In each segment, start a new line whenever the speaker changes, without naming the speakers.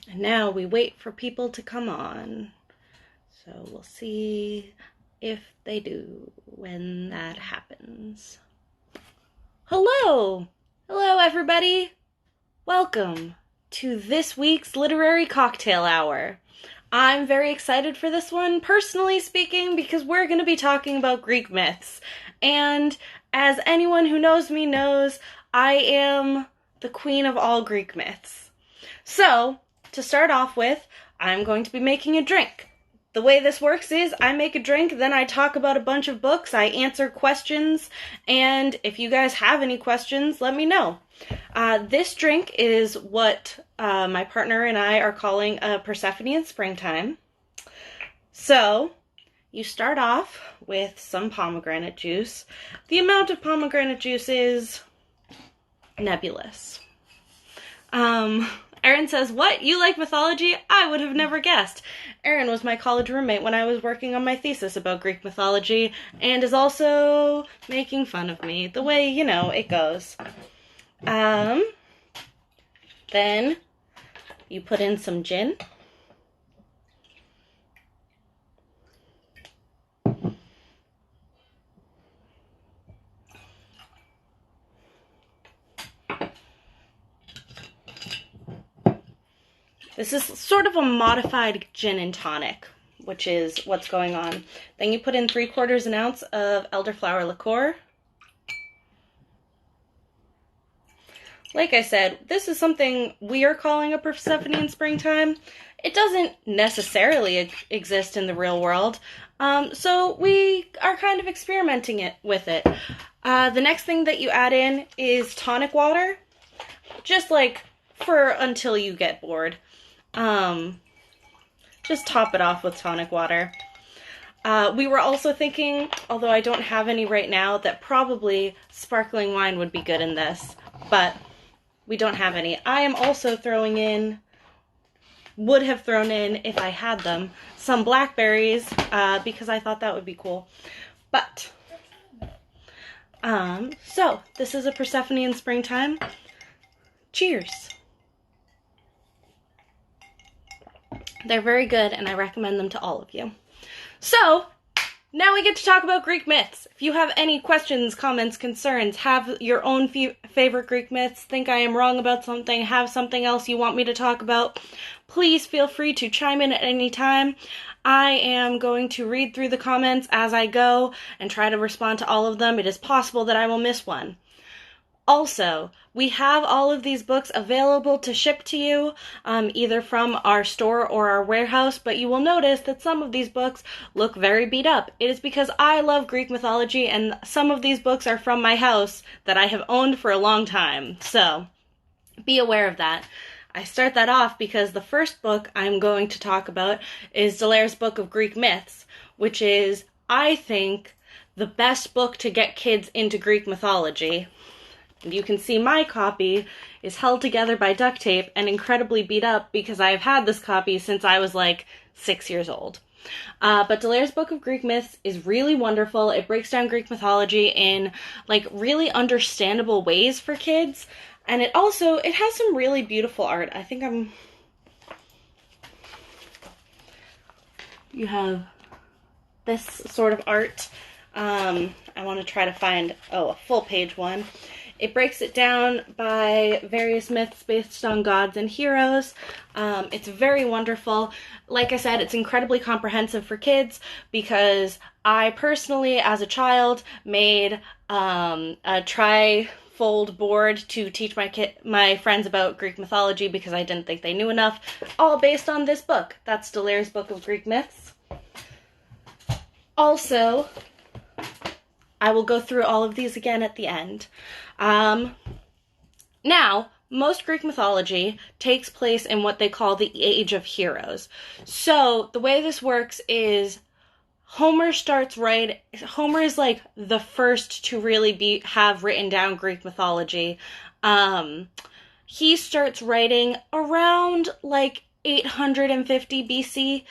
And now we wait for people to come on. So we'll see if they do when that happens. Hello! Hello, everybody! Welcome to this week's Literary Cocktail Hour. I'm very excited for this one, personally speaking, because we're going to be talking about Greek myths. And as anyone who knows me knows, I am the queen of all Greek myths. So, to start off with, I'm going to be making a drink. The way this works is I make a drink, then I talk about a bunch of books, I answer questions, and if you guys have any questions, let me know. This drink is what my partner and I are calling a Persephone in springtime. So, you start off with some pomegranate juice. The amount of pomegranate juice is nebulous. Erin says, what? You like mythology? I would have never guessed. Erin was my college roommate when I was working on my thesis about Greek mythology, and is also making fun of me, the way, it goes. Then you put in some gin. This is sort of a modified gin and tonic, which is what's going on. Then you put in 3/4 ounce of elderflower liqueur. Like I said, this is something we are calling a Persephone in springtime. It doesn't necessarily exist in the real world, so we are kind of experimenting with it. The next thing that you add in is tonic water, just like for until you get bored. Just top it off with tonic water. We were also thinking, although I don't have any right now, that probably sparkling wine would be good in this, but we don't have any. I am also would have thrown in, if I had them, some blackberries, because I thought that would be cool. But, so, this is a Persephone in springtime. Cheers! They're very good, and I recommend them to all of you. So, now we get to talk about Greek myths. If you have any questions, comments, concerns, have your own favorite Greek myths, think I am wrong about something, have something else you want me to talk about, please feel free to chime in at any time. I am going to read through the comments as I go and try to respond to all of them. It is possible that I will miss one. Also, we have all of these books available to ship to you, either from our store or our warehouse, but you will notice that some of these books look very beat up. It is because I love Greek mythology, and some of these books are from my house that I have owned for a long time, so be aware of that. I start that off because the first book I'm going to talk about is Delaire's Book of Greek Myths, which is, I think, the best book to get kids into Greek mythology. And you can see my copy is held together by duct tape and incredibly beat up because I have had this copy since I was like 6 years old. But Delaire's Book of Greek Myths is really wonderful. It breaks down Greek mythology in like really understandable ways for kids. And it has some really beautiful art. I think you have this sort of art. I want to try to find, a full page one. It breaks it down by various myths based on gods and heroes. It's very wonderful. Like I said, it's incredibly comprehensive for kids because I personally, as a child, made a tri-fold board to teach my friends about Greek mythology because I didn't think they knew enough, all based on this book. That's Delaire's Book of Greek Myths. Also, I will go through all of these again at the end. Now, most Greek mythology takes place in what they call the Age of Heroes. So, the way this works is Homer is like the first to really have written down Greek mythology. He starts writing around like 850 BC,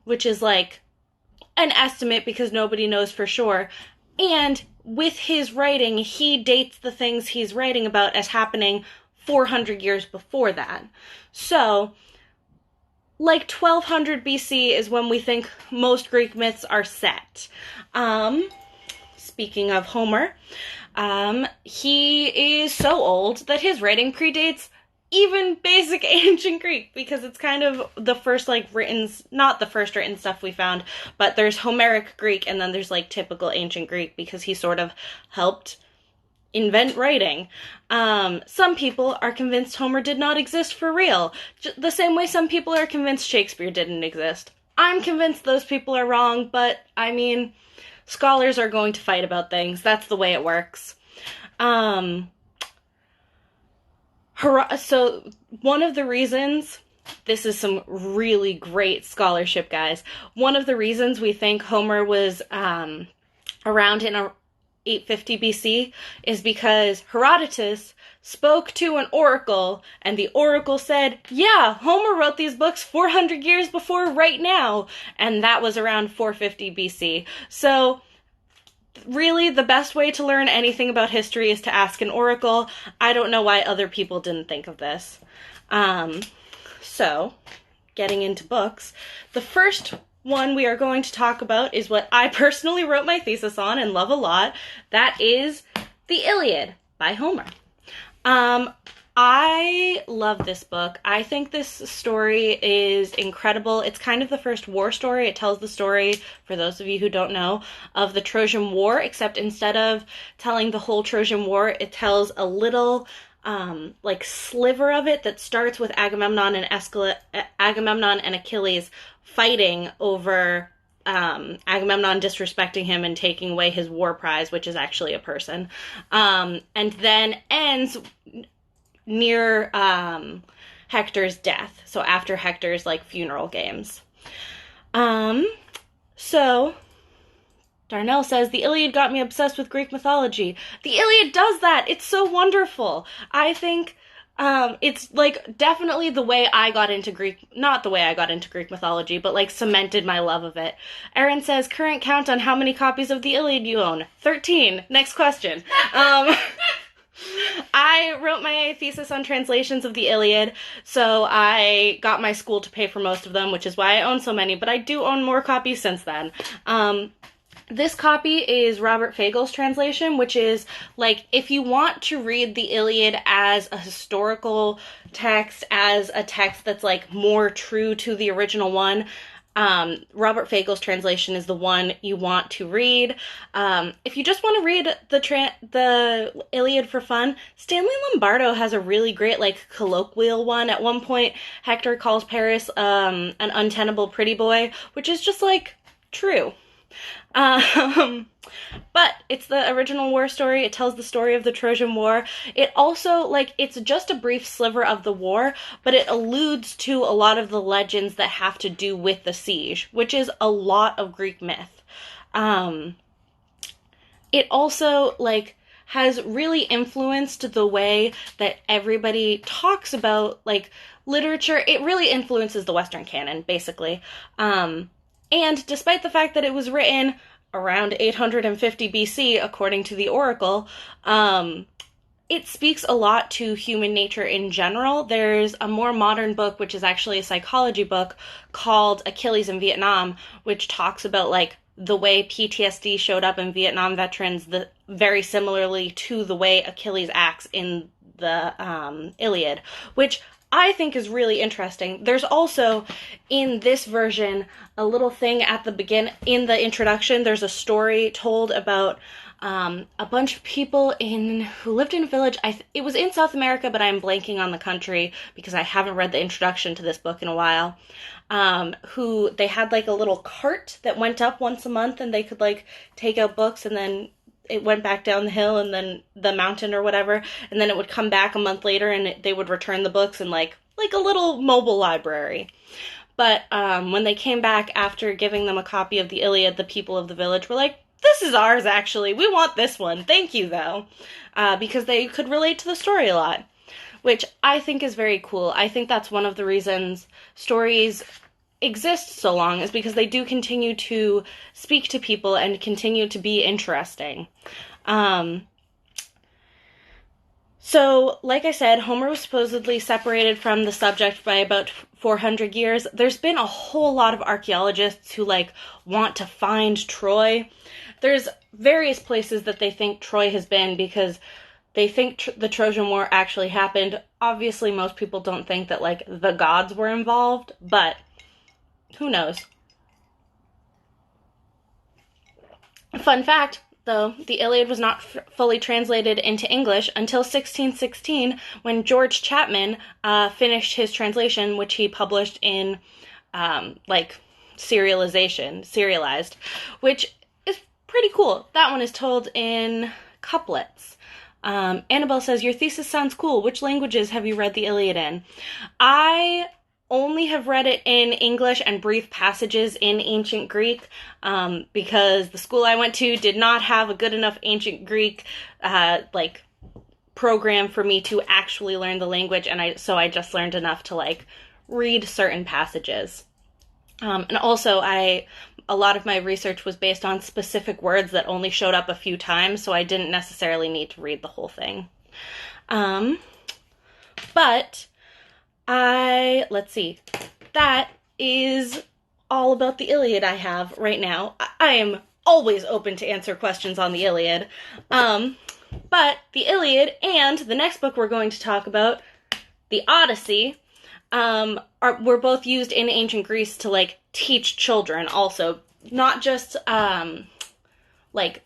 which is like an estimate because nobody knows for sure. And with his writing, he dates the things he's writing about as happening 400 years before that. So, like 1200 BC is when we think most Greek myths are set. Speaking of Homer, he is so old that his writing predates even basic ancient Greek, because it's kind of the first, like, written, not the first written stuff we found, but there's Homeric Greek, and then there's, like, typical ancient Greek, because he sort of helped invent writing. Some people are convinced Homer did not exist for real, the same way some people are convinced Shakespeare didn't exist. I'm convinced those people are wrong, but, I mean, scholars are going to fight about things. That's the way it works. So one of the reasons, this is some really great scholarship, guys. One of the reasons we think Homer was around in 850 BC is because Herodotus spoke to an oracle, and the oracle said, yeah, Homer wrote these books 400 years before right now, and that was around 450 BC. So really, the best way to learn anything about history is to ask an oracle. I don't know why other people didn't think of this. So, getting into books, the first one we are going to talk about is what I personally wrote my thesis on and love a lot. That is The Iliad by Homer. I love this book. I think this story is incredible. It's kind of the first war story. It tells the story, for those of you who don't know, of the Trojan War, except instead of telling the whole Trojan War, it tells a little like sliver of it that starts with Agamemnon and Achilles fighting over Agamemnon disrespecting him and taking away his war prize, which is actually a person, and then ends near Hector's death. So after Hector's, like, funeral games. So Darnell says, the Iliad got me obsessed with Greek mythology. The Iliad does that. It's so wonderful. I think it's, like, definitely the way I got into Greek, not the way I got into Greek mythology, but, like, cemented my love of it. Erin says, current count on how many copies of the Iliad you own? 13. Next question. I wrote my thesis on translations of the Iliad, so I got my school to pay for most of them, which is why I own so many, but I do own more copies since then. This copy is Robert Fagel's translation, which is, like, if you want to read the Iliad as a historical text, as a text that's, like, more true to the original one, Robert Fagel's translation is the one you want to read. If you just want to read the Iliad for fun, Stanley Lombardo has a really great, like, colloquial one. At one point, Hector calls Paris an untenable pretty boy, which is just, like, true. But it's the original war story. It tells the story of the Trojan War. It also, like, it's just a brief sliver of the war, but it alludes to a lot of the legends that have to do with the siege, which is a lot of Greek myth. It also, like, has really influenced the way that everybody talks about, like, literature. It really influences the Western canon, basically. And despite the fact that it was written around 850 BC, according to the Oracle, it speaks a lot to human nature in general. There's a more modern book, which is actually a psychology book, called Achilles in Vietnam, which talks about, like, the way PTSD showed up in Vietnam veterans, very similarly to the way Achilles acts in the Iliad, which I think is really interesting. There's also, in this version, a little thing at the in the introduction, there's a story told about a bunch of people who lived in a village. It was in South America, but I'm blanking on the country because I haven't read the introduction to this book in a while. Who they had, like, a little cart that went up once a month, and they could, like, take out books, and then it went back down the hill and then the mountain or whatever, and then it would come back a month later and they would return the books in, like a little mobile library. But when they came back after giving them a copy of the Iliad, the people of the village were like, this is ours, actually. We want this one. Thank you, though. Because they could relate to the story a lot, which I think is very cool. I think that's one of the reasons stories exist so long, is because they do continue to speak to people and continue to be interesting. So, like I said, Homer was supposedly separated from the subject by about 400 years. There's been a whole lot of archaeologists who, like, want to find Troy. There's various places that they think Troy has been because they think the Trojan War actually happened. Obviously, most people don't think that, like, the gods were involved, but who knows? Fun fact, though, the Iliad was not fully translated into English until 1616 when George Chapman finished his translation, which he published in, serialized, which is pretty cool. That one is told in couplets. Annabelle says, your thesis sounds cool. Which languages have you read the Iliad in? I only have read it in English and brief passages in ancient Greek because the school I went to did not have a good enough ancient Greek program for me to actually learn the language, and so I just learned enough to like read certain passages. And also a lot of my research was based on specific words that only showed up a few times, so I didn't necessarily need to read the whole thing. But let's see. That is all about the Iliad I have right now. I am always open to answer questions on the Iliad. But the Iliad and the next book we're going to talk about, the Odyssey, were both used in ancient Greece to, like, teach children also. Not just,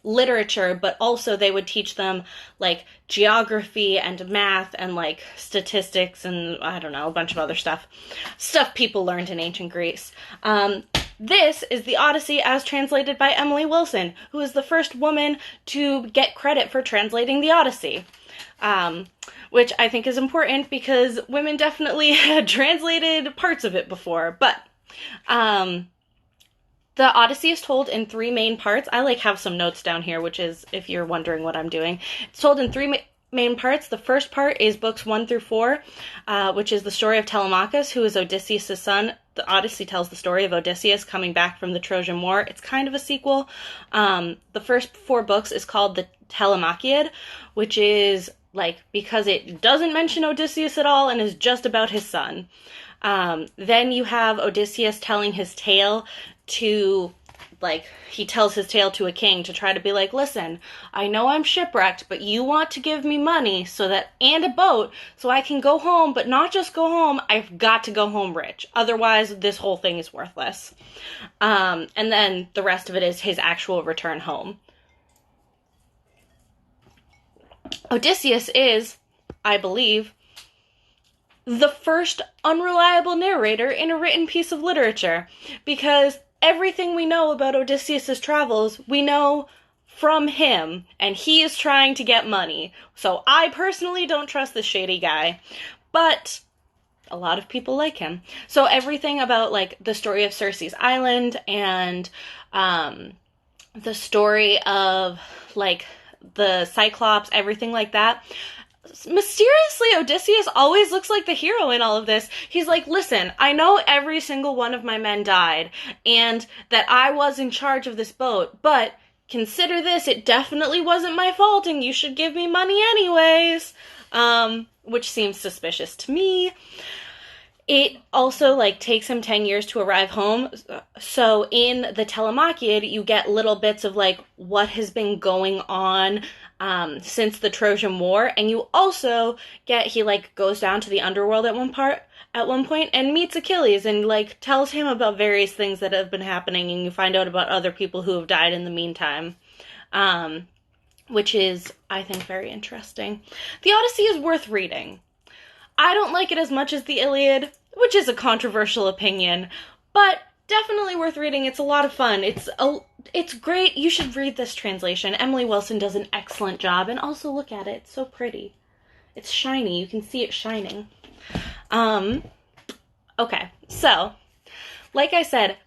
literature, but also they would teach them, like, geography and math and, like, statistics and, I don't know, a bunch of other stuff. Stuff people learned in ancient Greece. This is the Odyssey as translated by Emily Wilson, who is the first woman to get credit for translating the Odyssey. Which I think is important because women definitely had translated parts of it before, but, the Odyssey is told in 3 main parts. I have some notes down here, which is, if you're wondering what I'm doing. It's told in 3 main parts. The first part is books 1 through 4, which is the story of Telemachus, who is Odysseus' son. The Odyssey tells the story of Odysseus coming back from the Trojan War. It's kind of a sequel. The first 4 books is called the Telemachiad, which is, because it doesn't mention Odysseus at all and is just about his son. Then you have Odysseus telling his tale to, he tells his tale to a king to try to be like, listen, I know I'm shipwrecked, but you want to give me money and a boat so I can go home, but not just go home, I've got to go home rich. Otherwise, this whole thing is worthless. And then the rest of it is his actual return home. Odysseus is, I believe, the first unreliable narrator in a written piece of literature, because everything we know about Odysseus' travels, we know from him, and he is trying to get money. So I personally don't trust this shady guy, but a lot of people like him. So everything about, the story of Circe's Island and the story of, the Cyclops, everything like that. Mysteriously, Odysseus always looks like the hero in all of this. He's like, listen, I know every single one of my men died, and that I was in charge of this boat, but consider this, it definitely wasn't my fault, and you should give me money anyways. Which seems suspicious to me. It also, takes him 10 years to arrive home. So in the Telemachiad, you get little bits of, what has been going on since the Trojan War. And you also get, he, goes down to the underworld at one point and meets Achilles and, tells him about various things that have been happening. And you find out about other people who have died in the meantime. Which is, I think, very interesting. The Odyssey is worth reading. I don't like it as much as the Iliad, which is a controversial opinion, but definitely worth reading. It's a lot of fun. It's great. You should read this translation. Emily Wilson does an excellent job, and also look at it. It's so pretty. It's shiny. You can see it shining. Okay, so, like I said,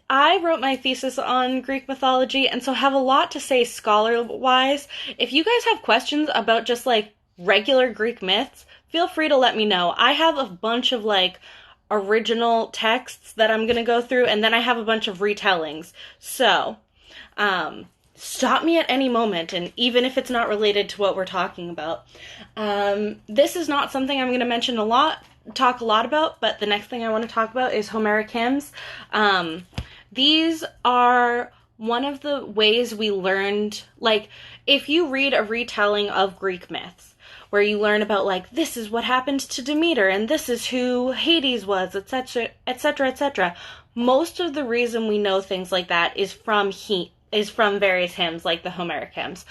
I wrote my thesis on Greek mythology, and so have a lot to say scholar-wise. If you guys have questions about just, regular Greek myths, feel free to let me know. I have a bunch of, original texts that I'm going to go through, and then I have a bunch of retellings. So, stop me at any moment, and even if it's not related to what we're talking about. This is not something I'm going to talk a lot about, but the next thing I want to talk about is Homeric hymns. These are one of the ways we learned, like, if you read a retelling of Greek myths, where you learn about, like, this is what happened to Demeter, and this is who Hades was, etc., etc., etc., most of the reason we know things like that is from various hymns, like the Homeric hymns.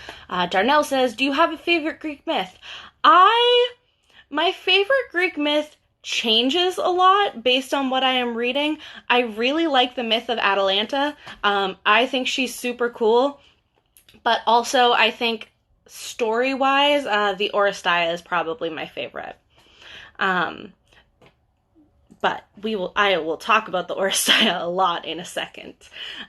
Darnell says, do you have a favorite Greek myth? My favorite Greek myth changes a lot based on what I am reading. I really like the myth of Atalanta. I think she's super cool, but also I think story-wise, the Oresteia is probably my favorite. But I will talk about the Oresteia a lot in a second.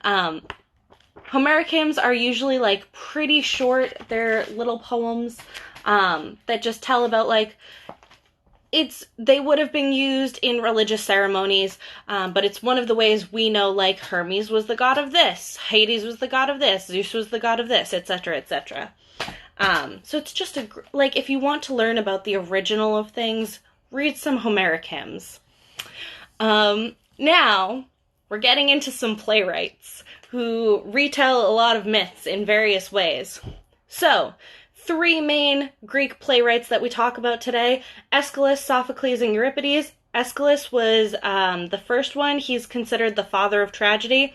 Homeric hymns are usually, like, pretty short. They're little poems that just tell about, like, they would have been used in religious ceremonies, but it's one of the ways we know, like, Hermes was the god of this, Hades was the god of this, Zeus was the god of this, etc., etc. So it's just like, if you want to learn about the original of things, read some Homeric hymns. Now, we're getting into some playwrights who retell a lot of myths in various ways. So, 3 main Greek playwrights that we talk about today: Aeschylus, Sophocles, and Euripides. Aeschylus was the first one. He's considered the father of tragedy.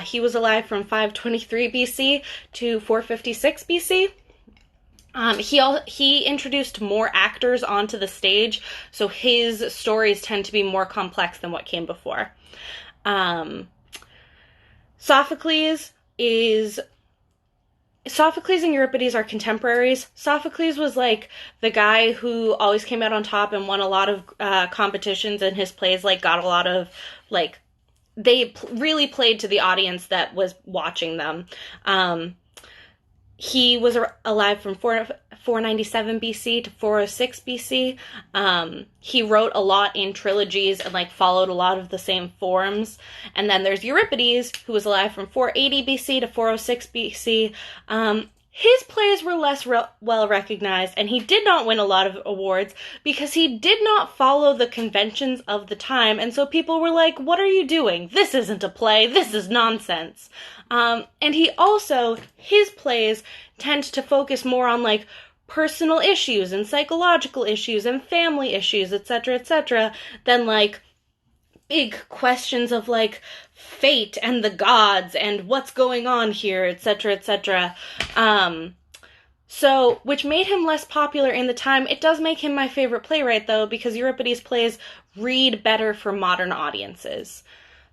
He was alive from 523 BC to 456 BC. He introduced more actors onto the stage, so his stories tend to be more complex than what came before. Sophocles and Euripides are contemporaries. Sophocles was, like, the guy who always came out on top and won a lot of competitions, and his plays, like, got a lot of, like, they really played to the audience that was watching them. He was alive from 497 BC to 406 BC. He wrote a lot in trilogies and, like, followed a lot of the same forms. And then there's Euripides, who was alive from 480 BC to 406 BC. His plays were less well recognized, and he did not win a lot of awards because he did not follow the conventions of the time, and so people were like, what are you doing? This isn't a play. This is nonsense. And his plays tend to focus more on, like, personal issues and psychological issues and family issues, etc., etc., than, like, big questions of, like, fate and the gods and what's going on here, etc., etc. So, which made him less popular in the time. It does make him my favorite playwright, though, because Euripides' plays read better for modern audiences.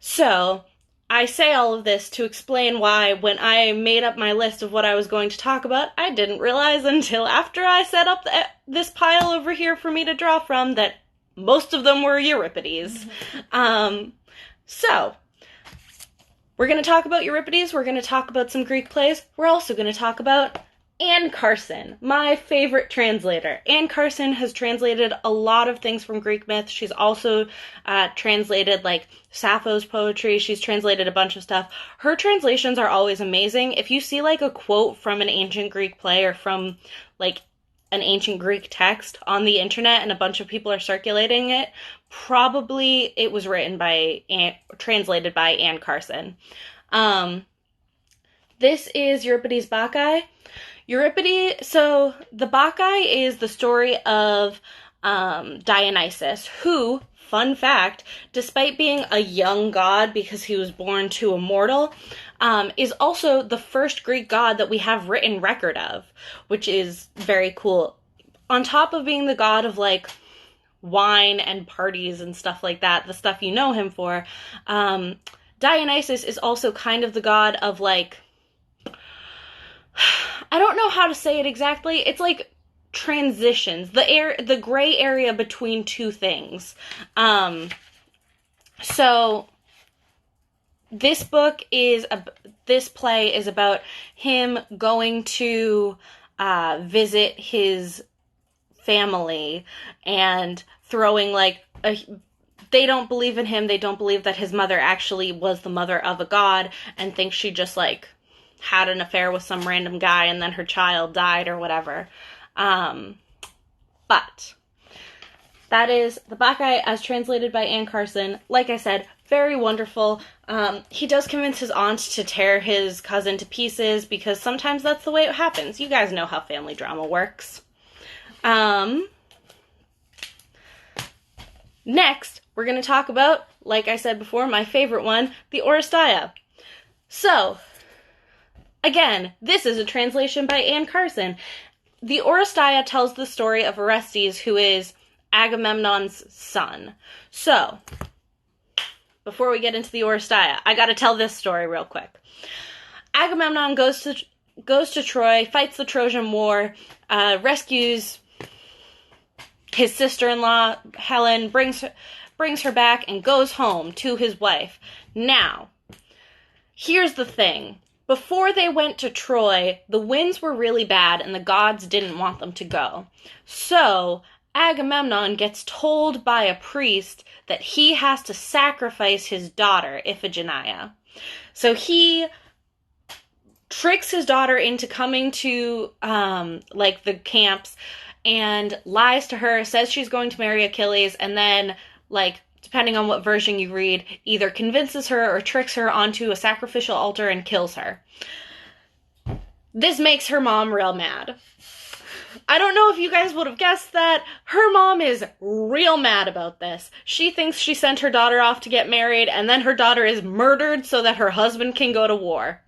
So, I say all of this to explain why, when I made up my list of what I was going to talk about, I didn't realize until after I set up this pile over here for me to draw from that most of them were Euripides. So, we're going to talk about Euripides, we're going to talk about some Greek plays, we're also going to talk about Anne Carson, my favorite translator. Anne Carson has translated a lot of things from Greek myth. She's also translated, like, Sappho's poetry. She's translated a bunch of stuff. Her translations are always amazing. If you see, like, a quote from an ancient Greek play or from, like, an ancient Greek text on the internet and a bunch of people are circulating it, probably it was translated by Anne Carson. This is Euripides' Bacchae. So the Bacchae is the story of Dionysus, who, fun fact, despite being a young god because he was born to a mortal, is also the first Greek god that we have written record of, which is very cool. On top of being the god of, like, wine and parties and stuff like that, the stuff you know him for, Dionysus is also kind of the god of, like, I don't know how to say it exactly. It's like transitions, the gray area between two things. So this play is about him going to visit his family and throwing, like, they don't believe in him. They don't believe that his mother actually was the mother of a god and think she just, like, had an affair with some random guy and then her child died or whatever. But that is The Black Eye as translated by Anne Carson. Like I said, very wonderful. He does convince his aunt to tear his cousin to pieces because sometimes that's the way it happens. You guys know how family drama works. Next, we're going to talk about, like I said before, my favorite one, the Oresteia. So, again, this is a translation by Anne Carson. The Oresteia tells the story of Orestes, who is Agamemnon's son. So, before we get into the Oresteia, I gotta tell this story real quick. Agamemnon goes to Troy, fights the Trojan War, rescues his sister-in-law, Helen, brings her back, and goes home to his wife. Now, here's the thing. Before they went to Troy, the winds were really bad, and the gods didn't want them to go. So, Agamemnon gets told by a priest that he has to sacrifice his daughter, Iphigenia. So he tricks his daughter into coming to, the camps and lies to her, says she's going to marry Achilles, and then, depending on what version you read, either convinces her or tricks her onto a sacrificial altar and kills her. This makes her mom real mad. I don't know if you guys would have guessed that. Her mom is real mad about this. She thinks she sent her daughter off to get married, and then her daughter is murdered so that her husband can go to war.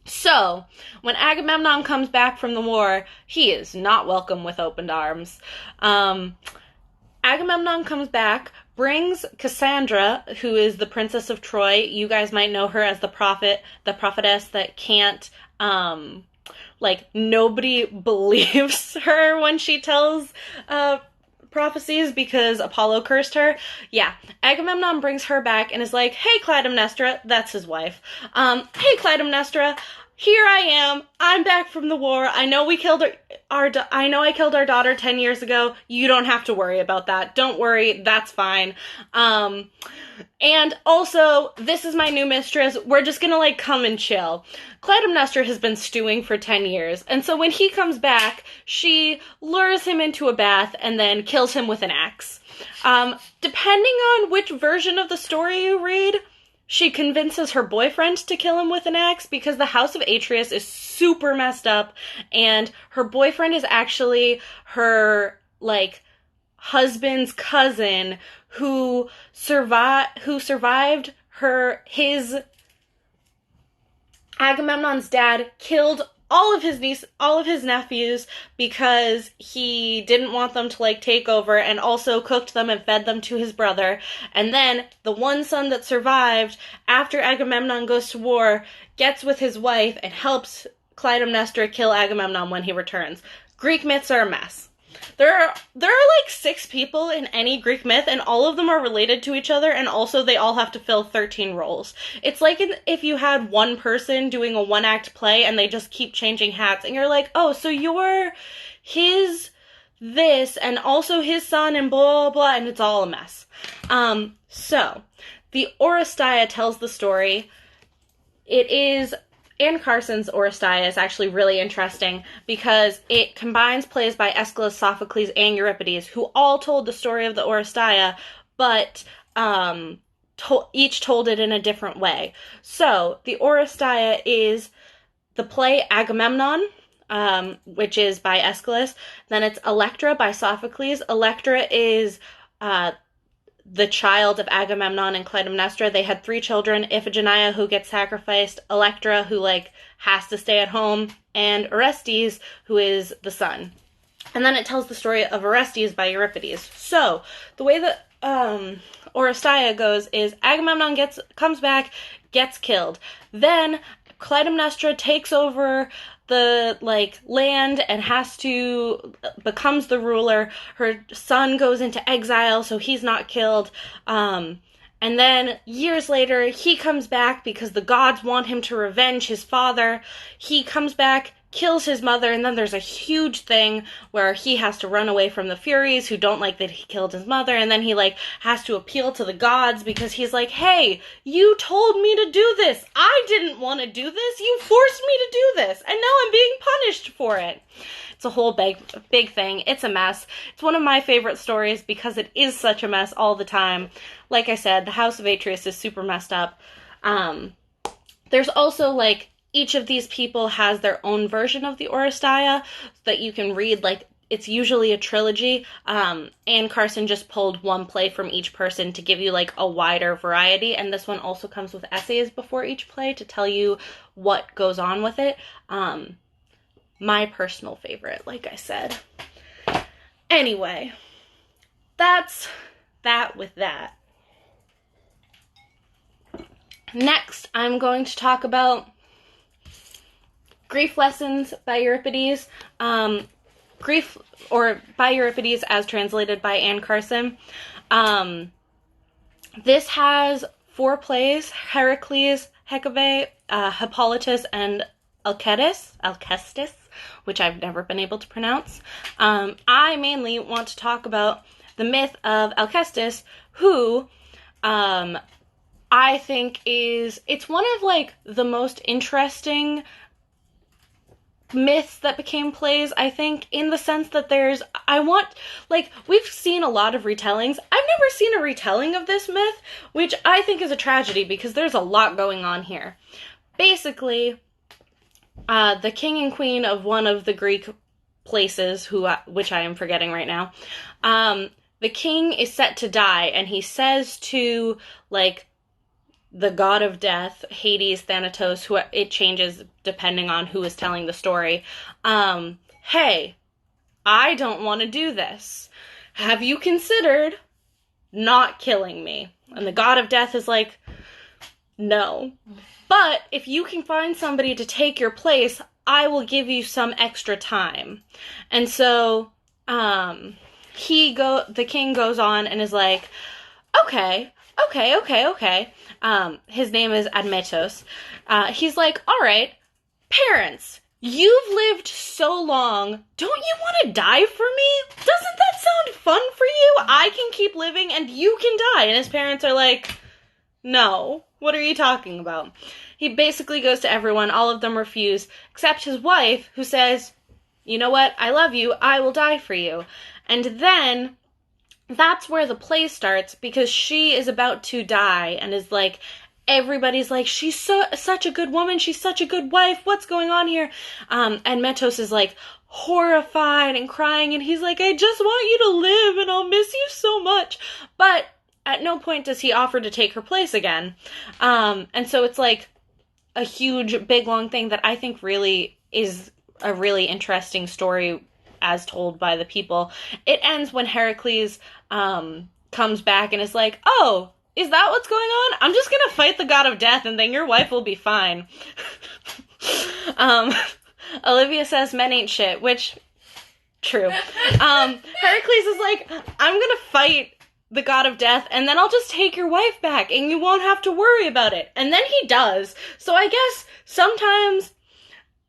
So, when Agamemnon comes back from the war, he is not welcome with open arms. Agamemnon comes back, brings Cassandra, who is the princess of Troy. You guys might know her as the prophetess that can't, nobody believes her when she tells prophecies because Apollo cursed her. Yeah, Agamemnon brings her back and is like, hey, Clytemnestra, that's his wife. Hey, Clytemnestra, here I am. I'm back from the war. I know I killed our daughter 10 years ago. You don't have to worry about that. Don't worry. That's fine. And also, this is my new mistress. We're just gonna, come and chill. Clytemnestra has been stewing for 10 years. And so when he comes back, she lures him into a bath and then kills him with an axe. Depending on which version of the story you read, she convinces her boyfriend to kill him with an axe because the house of Atreus is super messed up, and her boyfriend is actually her, husband's cousin who survived his Agamemnon's dad killed all of his nephews because he didn't want them to take over, and also cooked them and fed them to his brother. And then the one son that survived after Agamemnon goes to war gets with his wife and helps Clytemnestra kill Agamemnon when he returns. Greek myths are a mess. There are 6 people in any Greek myth, and all of them are related to each other, and also they all have to fill 13 roles. It's like if you had one person doing a one-act play, and they just keep changing hats, and you're like, oh, so you're this, and also his son, and blah, blah, blah, and it's all a mess. So, the Oresteia tells the story. It is... Anne Carson's Oresteia is actually really interesting because it combines plays by Aeschylus, Sophocles, and Euripides, who all told the story of the Oresteia, but each told it in a different way. So, the Oresteia is the play Agamemnon, which is by Aeschylus. Then it's Electra by Sophocles. Electra is the child of Agamemnon and Clytemnestra. They had 3 children: Iphigenia, who gets sacrificed, Electra, who has to stay at home, and Orestes, who is the son. And then it tells the story of Orestes by Euripides. So the way that Oresteia goes is Agamemnon comes back, gets killed. Then Clytemnestra takes over the land and becomes the ruler. Her son goes into exile, so he's not killed. And then years later, he comes back because the gods want him to revenge his father. He comes back, kills his mother, and then there's a huge thing where he has to run away from the Furies who don't like that he killed his mother, and then he, like, has to appeal to the gods because he's like, hey, you told me to do this. I didn't want to do this. You forced me to do this, and now I'm being punished for it. It's a whole big thing. It's a mess. It's one of my favorite stories because it is such a mess all the time. Like I said, the House of Atreus is super messed up. There's also, like, each of these people has their own version of the Oresteia that you can read. Like, it's usually a trilogy. Anne Carson just pulled one play from each person to give you, like, a wider variety. And this one also comes with essays before each play to tell you what goes on with it. My personal favorite, like I said. Anyway, that's that with that. Next, I'm going to talk about Grief Lessons by Euripides. Grief, or by Euripides as translated by Anne Carson. This has 4 plays: Heracles, Hecabe, Hippolytus, and Alcestis, which I've never been able to pronounce. I mainly want to talk about the myth of Alcestis, who I think it's one of, like, the most interesting myths that became plays, I think, in the sense that we've seen a lot of retellings. I've never seen a retelling of this myth, which I think is a tragedy because there's a lot going on here. Basically, the king and queen of one of the Greek places, which I am forgetting right now, the king is set to die, and he says to, like, the god of death, Hades, Thanatos, who it changes depending on who is telling the story, hey, I don't want to do this. Have you considered not killing me? And the god of death is like, no. But if you can find somebody to take your place, I will give you some extra time. And so, the king goes on and is like, okay. His name is Admetos. He's like, all right, parents, you've lived so long. Don't you want to die for me? Doesn't that sound fun for you? I can keep living and you can die. And his parents are like, no, what are you talking about? He basically goes to everyone. All of them refuse, except his wife, who says, you know what? I love you. I will die for you. And then that's where the play starts, because she is about to die and is like, everybody's like, she's such a good woman, she's such a good wife, what's going on here? And Metos is like horrified and crying, and he's like, I just want you to live and I'll miss you so much. But at no point does he offer to take her place again. And so it's like a huge, big, long thing that I think really is a really interesting story as told by the people. It ends when Heracles comes back and is like, oh, is that what's going on? I'm just gonna fight the god of death and then your wife will be fine. Olivia says men ain't shit, which, true. Heracles is like, I'm gonna fight the god of death and then I'll just take your wife back and you won't have to worry about it. And then he does. So I guess sometimes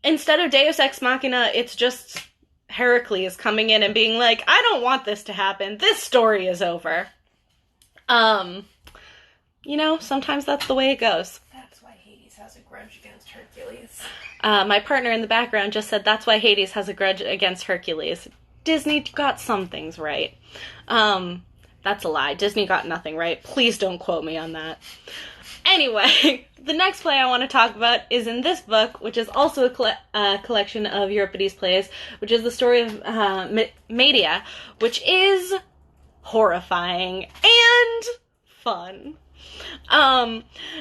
instead of Deus Ex Machina, it's just Heracles coming in and being like, I don't want this to happen. This story is over. Sometimes that's the way it goes.
That's why Hades has a grudge against Hercules.
My partner in the background just said that's why Hades has a grudge against Hercules. Disney got some things right. That's a lie. Disney got nothing right. Please don't quote me on that. Anyway, the next play I want to talk about is in this book, which is also a collection of Euripides plays, which is the story of Medea, which is horrifying and fun.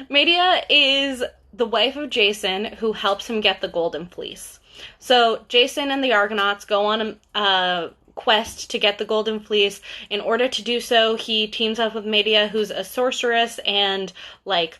Medea is the wife of Jason, who helps him get the Golden Fleece. So Jason and the Argonauts go on a quest to get the Golden Fleece. In order to do so, he teams up with Medea, who's a sorceress and, like,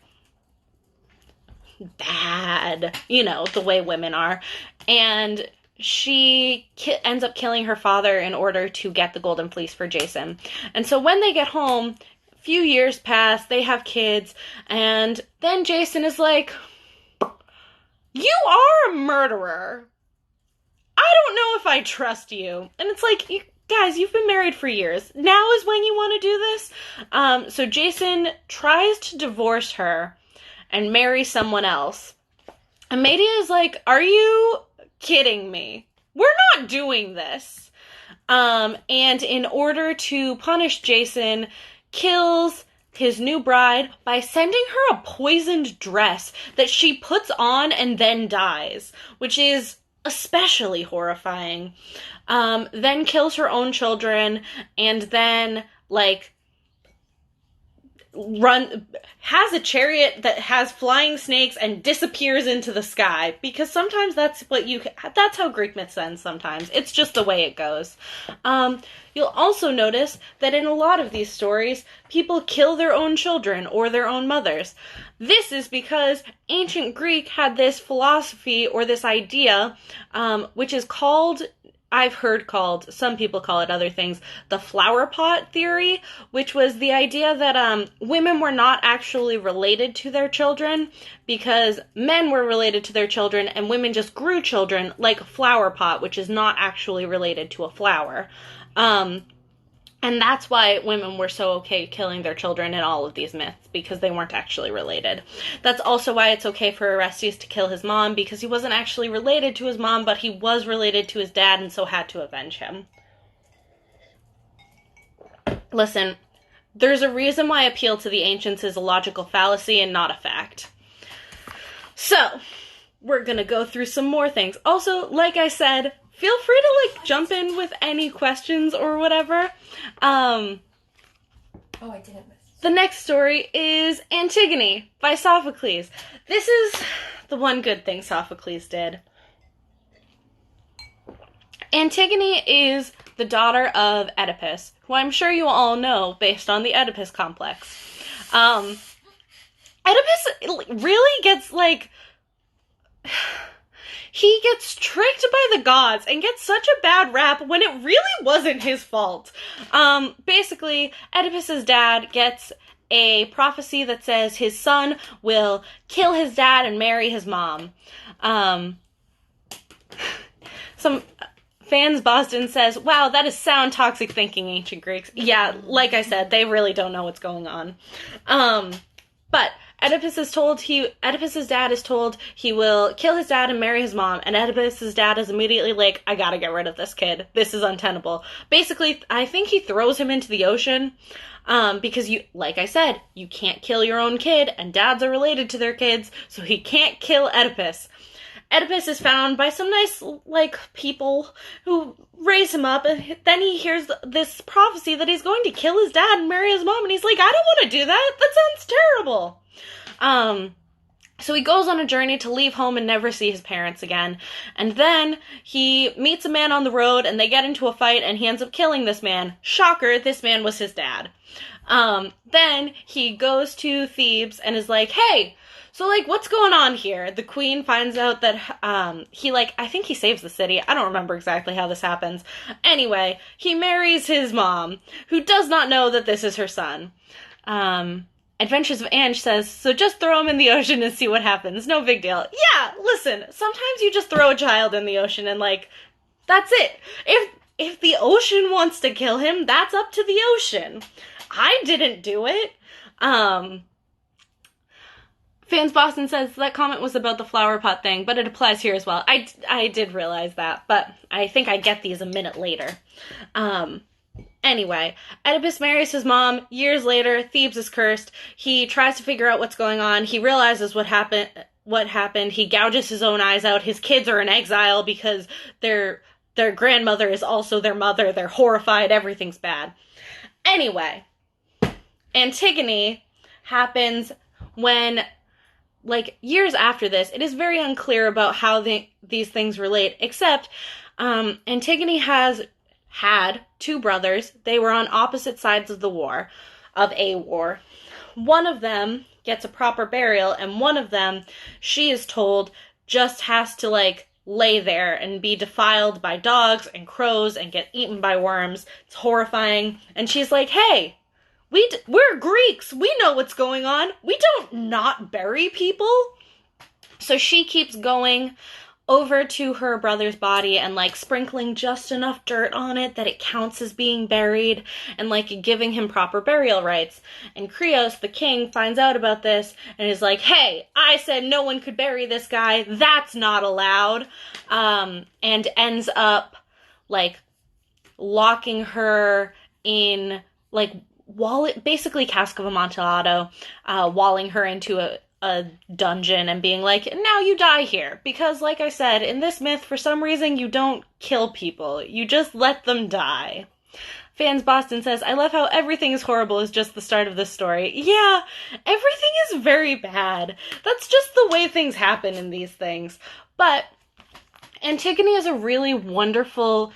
bad, the way women are. And she ends up killing her father in order to get the Golden Fleece for Jason. And so when they get home, a few years pass, they have kids, and then Jason is like, you are a murderer. I don't know if I trust you. And it's like, guys, you've been married for years. Now is when you want to do this? So Jason tries to divorce her and marry someone else. And Medea is like, are you kidding me? We're not doing this. And in order to punish Jason, kills his new bride by sending her a poisoned dress that she puts on and then dies, which is especially horrifying. Then kills her own children, and then, like, has a chariot that has flying snakes and disappears into the sky, because sometimes that's how Greek myths end sometimes. It's just the way it goes. You'll also notice that in a lot of these stories, people kill their own children or their own mothers. This is because ancient Greek had this philosophy or this idea, which is called, I've heard called, some people call it other things, the flower pot theory, which was the idea that women were not actually related to their children because men were related to their children and women just grew children like a flower pot, which is not actually related to a flower. And that's why women were so okay killing their children in all of these myths, because they weren't actually related. That's also why it's okay for Orestes to kill his mom, because he wasn't actually related to his mom, but he was related to his dad and so had to avenge him. Listen, there's a reason why appeal to the ancients is a logical fallacy and not a fact. So, we're gonna go through some more things. Also, like I said, feel free to, like, jump in with any questions or whatever.
I didn't miss.
The next story is Antigone by Sophocles. This is the one good thing Sophocles did. Antigone is the daughter of Oedipus, who I'm sure you all know based on the Oedipus complex. Oedipus really gets, like... He gets tricked by the gods and gets such a bad rap when it really wasn't his fault. Basically, Oedipus's dad gets a prophecy that says his son will kill his dad and marry his mom. Some fans Boston says, wow, that is sound toxic thinking, ancient Greeks. Yeah, like I said, they really don't know what's going on. But Oedipus's dad is told he will kill his dad and marry his mom, and Oedipus's dad is immediately like, I gotta get rid of this kid. This is untenable. Basically, I think he throws him into the ocean, because like I said, you can't kill your own kid, and dads are related to their kids, so he can't kill Oedipus. Oedipus is found by some nice, like, people who raise him up, and then he hears this prophecy that he's going to kill his dad and marry his mom, and he's like, I don't want to do that. That sounds terrible. So he goes on a journey to leave home and never see his parents again. And then he meets a man on the road and they get into a fight and he ends up killing this man. Shocker, this man was his dad. Then he goes to Thebes and is like, hey, so, like, what's going on here? The queen finds out that, I think he saves the city. I don't remember exactly how this happens. Anyway, he marries his mom, who does not know that this is her son. Adventures of Ange says, so just throw him in the ocean and see what happens. No big deal. Yeah, listen, sometimes you just throw a child in the ocean and, like, that's it. If the ocean wants to kill him, that's up to the ocean. I didn't do it. Fans Boston says that comment was about the flower pot thing, but it applies here as well. I did realize that, but I think I get these a minute later. Anyway, Oedipus marries his mom. Years later, Thebes is cursed. He tries to figure out what's going on. He realizes what happened. He gouges his own eyes out. His kids are in exile because their grandmother is also their mother. They're horrified. Everything's bad. Anyway, Antigone happens when, like, years after this. It is very unclear about how these things relate, except Antigone had 2 brothers. They were on opposite sides of a war. One of them gets a proper burial, and one of them, she is told, just has to, like, lay there and be defiled by dogs and crows and get eaten by worms. It's horrifying. And she's like, hey, we're Greeks. We know what's going on. We don't not bury people. So she keeps going over to her brother's body and like sprinkling just enough dirt on it that it counts as being buried and like giving him proper burial rights. And Krios, the king, finds out about this and is like, hey, I said no one could bury this guy. That's not allowed. And ends up like locking her in like basically Cask of Amontillado, walling her into a dungeon and being like, now you die here. Because, like I said, in this myth, for some reason, you don't kill people. You just let them die. Fans Boston says, I love how everything is horrible is just the start of this story. Yeah, everything is very bad. That's just the way things happen in these things. But Antigone is a really wonderful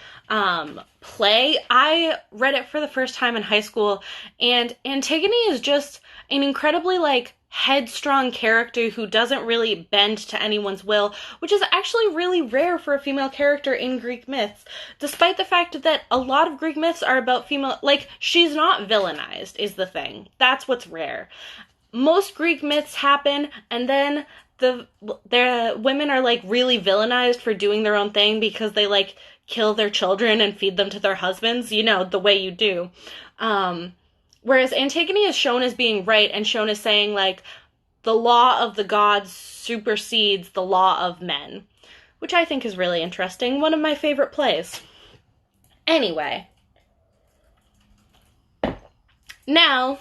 play. I read it for the first time in high school, and Antigone is just an incredibly, like, headstrong character who doesn't really bend to anyone's will, which is actually really rare for a female character in Greek myths, despite the fact that a lot of Greek myths are about female, like, she's not villainized, is the thing. That's what's rare. Most Greek myths happen, and then the women are, like, really villainized for doing their own thing because they, like, kill their children and feed them to their husbands, you know, the way you do. Whereas Antigone is shown as being right and shown as saying, like, the law of the gods supersedes the law of men, which I think is really interesting. One of my favorite plays. Anyway. Now,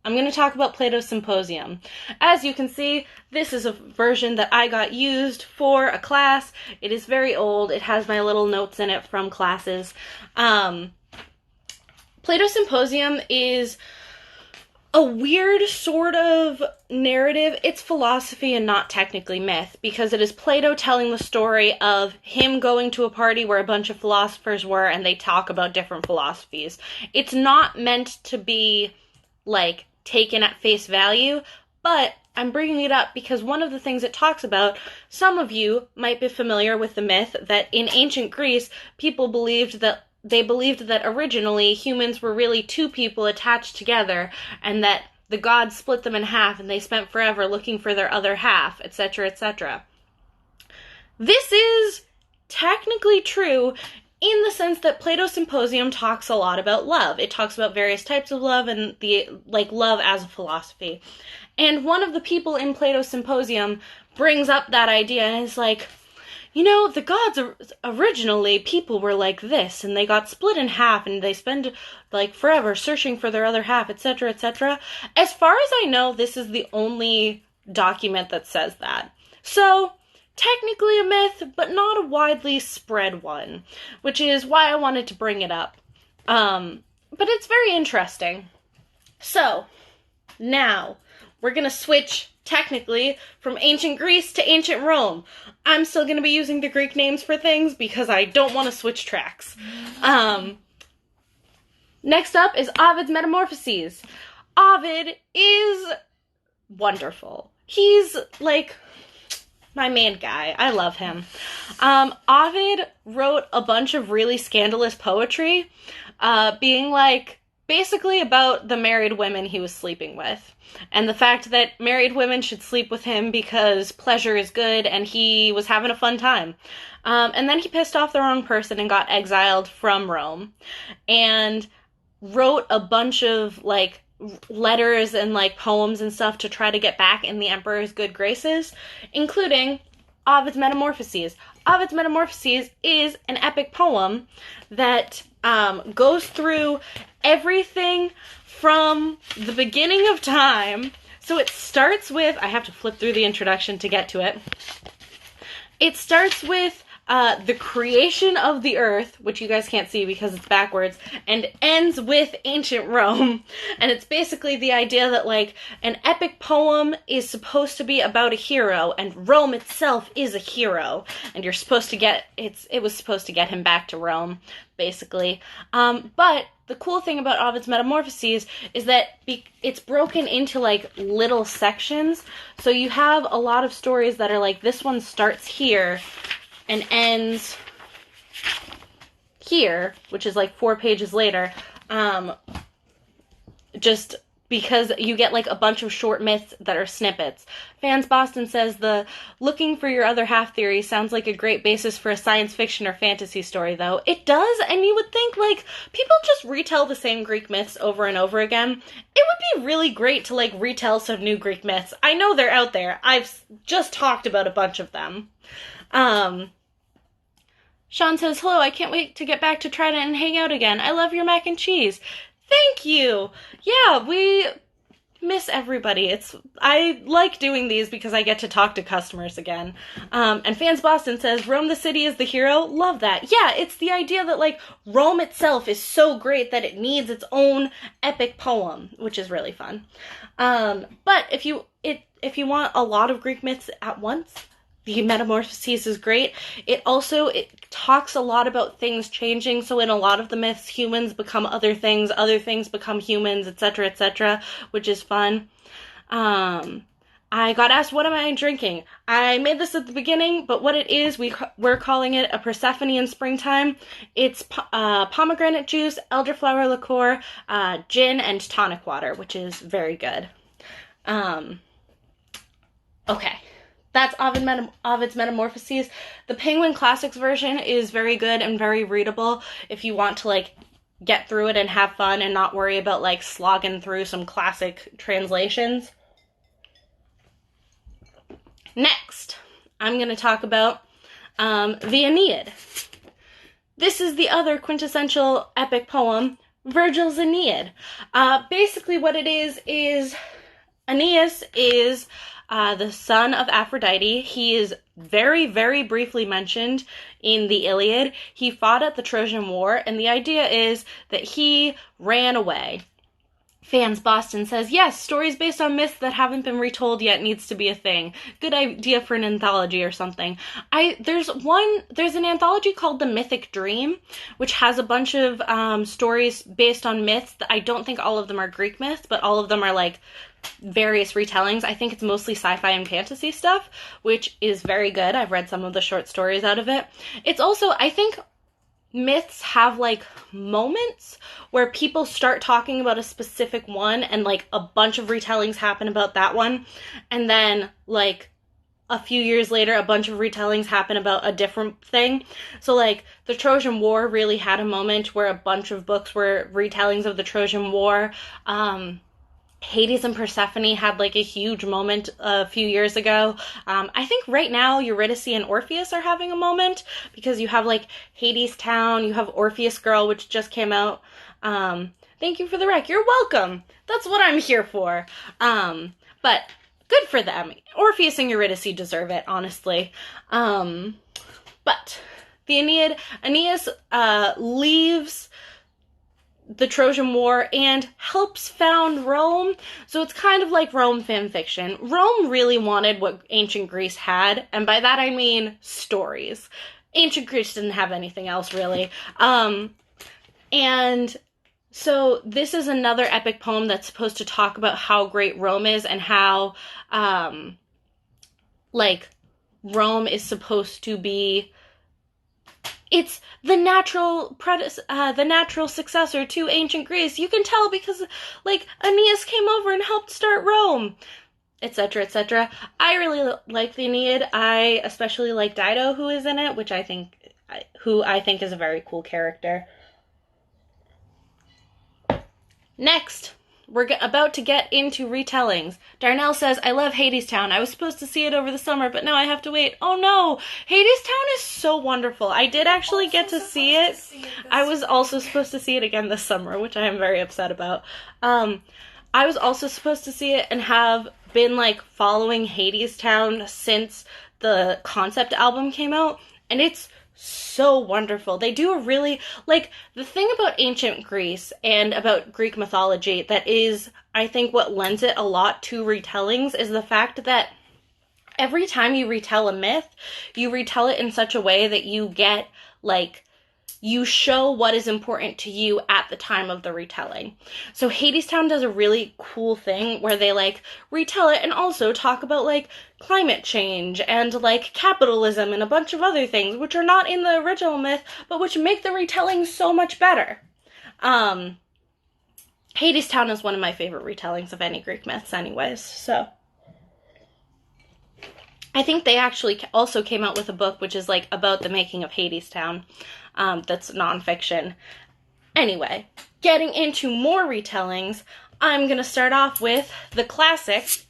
I'm going to talk about Plato's Symposium. As you can see, this is a version that I got used for a class. It is very old. It has my little notes in it from classes. Plato's Symposium is a weird sort of narrative. It's philosophy and not technically myth, because it is Plato telling the story of him going to a party where a bunch of philosophers were and they talk about different philosophies. It's not meant to be, like, taken at face value, but I'm bringing it up because one of the things it talks about, some of you might be familiar with the myth that in ancient Greece, people believed that originally humans were really two people attached together, and that the gods split them in half and they spent forever looking for their other half, etc., etc. This is technically true in the sense that Plato's Symposium talks a lot about love. It talks about various types of love and love as a philosophy. And one of the people in Plato's Symposium brings up that idea and is like, you know, the gods originally, people were like this, and they got split in half, and they spend, like, forever searching for their other half, etc., etc. As far as I know, this is the only document that says that. So, technically a myth, but not a widely spread one, which is why I wanted to bring it up. But it's very interesting. So, now, we're gonna switch, technically, from ancient Greece to ancient Rome. I'm still going to be using the Greek names for things because I don't want to switch tracks. Next up is Ovid's Metamorphoses. Ovid is wonderful. He's, like, my main guy. I love him. Ovid wrote a bunch of really scandalous poetry, being, like, basically about the married women he was sleeping with. And the fact that married women should sleep with him because pleasure is good and he was having a fun time. And then he pissed off the wrong person and got exiled from Rome. And wrote a bunch of, like, letters and, like, poems and stuff to try to get back in the emperor's good graces, including Ovid's Metamorphoses. Ovid's Metamorphoses is an epic poem that goes through everything from the beginning of time. So it starts with, I have to flip through the introduction to get to it. It starts with the creation of the earth, which you guys can't see because it's backwards, and ends with ancient Rome. And it's basically the idea that, like, an epic poem is supposed to be about a hero, and Rome itself is a hero, and you're supposed to get, it was supposed to get him back to Rome, basically. But the cool thing about Ovid's Metamorphoses is that it's broken into, like, little sections. So you have a lot of stories that are like, this one starts here and ends here, which is like 4 pages later, just because you get like a bunch of short myths that are snippets. Fans Boston says the looking for your other half theory sounds like a great basis for a science fiction or fantasy story, though. It does, and you would think like people just retell the same Greek myths over and over again. It would be really great to like retell some new Greek myths. I know they're out there. I've just talked about a bunch of them. Sean says, hello, I can't wait to get back to Trident and hang out again. I love your mac and cheese. Thank you. Yeah, we miss everybody. I like doing these because I get to talk to customers again. And Fans Boston says, Rome the city is the hero. Love that. Yeah, it's the idea that like Rome itself is so great that it needs its own epic poem, which is really fun. But if you want a lot of Greek myths at once, the Metamorphoses is great. It talks a lot about things changing. So in a lot of the myths, humans become other things become humans, etc., which is fun. I got asked, what am I drinking? I made this at the beginning, but what it is, we're calling it a Persephone in springtime. It's pomegranate juice, elderflower liqueur, gin, and tonic water, which is very good. Okay. That's Ovid's Metamorphoses. The Penguin Classics version is very good and very readable if you want to, like, get through it and have fun and not worry about, like, slogging through some classic translations. Next, I'm going to talk about the Aeneid. This is the other quintessential epic poem, Virgil's Aeneid. Basically what it is Aeneas is the son of Aphrodite. He is very, very briefly mentioned in the Iliad. He fought at the Trojan War, and the idea is that he ran away. Fans Boston says, yes, stories based on myths that haven't been retold yet needs to be a thing. Good idea for an anthology or something. There's an anthology called The Mythic Dream, which has a bunch of stories based on myths. I don't think all of them are Greek myths, but all of them are like various retellings. I think it's mostly sci-fi and fantasy stuff, which is very good. I've read some of the short stories out of it. It's also, I think, myths have like moments where people start talking about a specific one and like a bunch of retellings happen about that one, and then like a few years later a bunch of retellings happen about a different thing. So like the Trojan War really had a moment where a bunch of books were retellings of the Trojan War. Hades and Persephone had like a huge moment a few years ago. I think right now Eurydice and Orpheus are having a moment because you have like Hades Town, you have Orpheus Girl, which just came out. Thank you for the rec. You're welcome. That's what I'm here for. But good for them. Orpheus and Eurydice deserve it, honestly. But the Aeneid, Aeneas leaves the Trojan War and helps found Rome. So it's kind of like Rome fan fiction. Rome really wanted what ancient Greece had, and by that I mean stories. Ancient Greece didn't have anything else really. And so this is another epic poem that's supposed to talk about how great Rome is and how like Rome is supposed to be, it's the natural successor to ancient Greece. You can tell because, like, Aeneas came over and helped start Rome, etc., etc. I really like the Aeneid. I especially like Dido, who is in it, which I think is a very cool character. Next, we're about to get into retellings. Darnell says, I love Hadestown. I was supposed to see it over the summer, but now I have to wait. Oh no! Hadestown is so wonderful. I did actually get to see it. I was also supposed to see it again this summer, which I am very upset about. I was also supposed to see it and have been, like, following Hadestown since the concept album came out, and it's so wonderful. They do a really, like, the thing about ancient Greece and about Greek mythology that is, I think, what lends it a lot to retellings is the fact that every time you retell a myth, you retell it in such a way that you get, like, you show what is important to you at the time of the retelling. So Hadestown does a really cool thing where they, like, retell it and also talk about, like, climate change and, like, capitalism and a bunch of other things which are not in the original myth, but which make the retelling so much better. Hadestown is one of my favorite retellings of any Greek myths anyways, so. I think they actually also came out with a book which is like about the making of Hadestown, that's nonfiction. Anyway, getting into more retellings, I'm going to start off with the classic.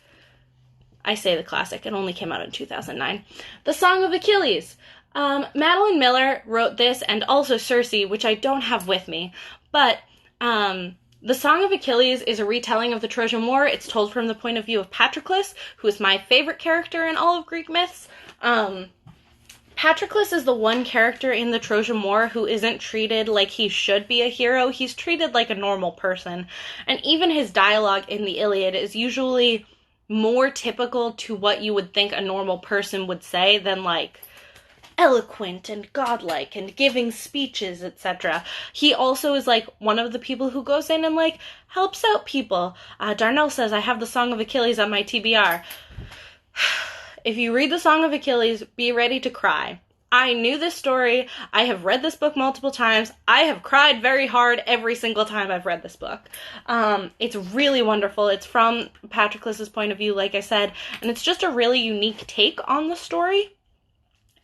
I say the classic, it only came out in 2009. The Song of Achilles. Madeline Miller wrote this, and also Circe, which I don't have with me, but the Song of Achilles is a retelling of the Trojan War. It's told from the point of view of Patroclus, who is my favorite character in all of Greek myths. Patroclus is the one character in the Trojan War who isn't treated like he should be a hero. He's treated like a normal person. And even his dialogue in the Iliad is usually more typical to what you would think a normal person would say than, like, eloquent and godlike and giving speeches, etc. He also is, like, one of the people who goes in and, like, helps out people. Darnell says, I have the Song of Achilles on my TBR. If you read the Song of Achilles, be ready to cry. I knew this story. I have read this book multiple times. I have cried very hard every single time I've read this book. It's really wonderful. It's from Patroclus's point of view, like I said, and it's just a really unique take on the story.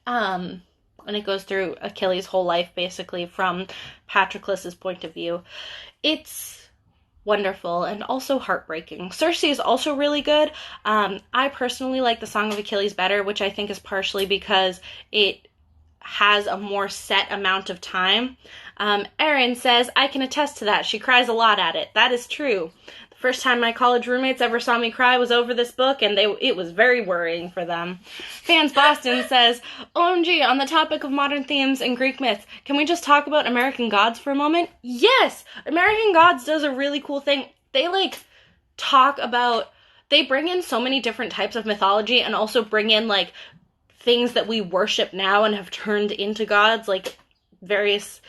And it goes through Achilles' whole life, basically, from Patroclus's point of view. It's wonderful and also heartbreaking. Circe is also really good. I personally like the Song of Achilles better, which I think is partially because it has a more set amount of time. Erin says, I can attest to that. She cries a lot at it. That is true. The first time my college roommates ever saw me cry was over this book, and it was very worrying for them. Fans Boston says, OMG, on the topic of modern themes and Greek myths, can we just talk about American Gods for a moment? Yes! American Gods does a really cool thing. They, like, they bring in so many different types of mythology and also bring in, like, things that we worship now and have turned into gods, like various,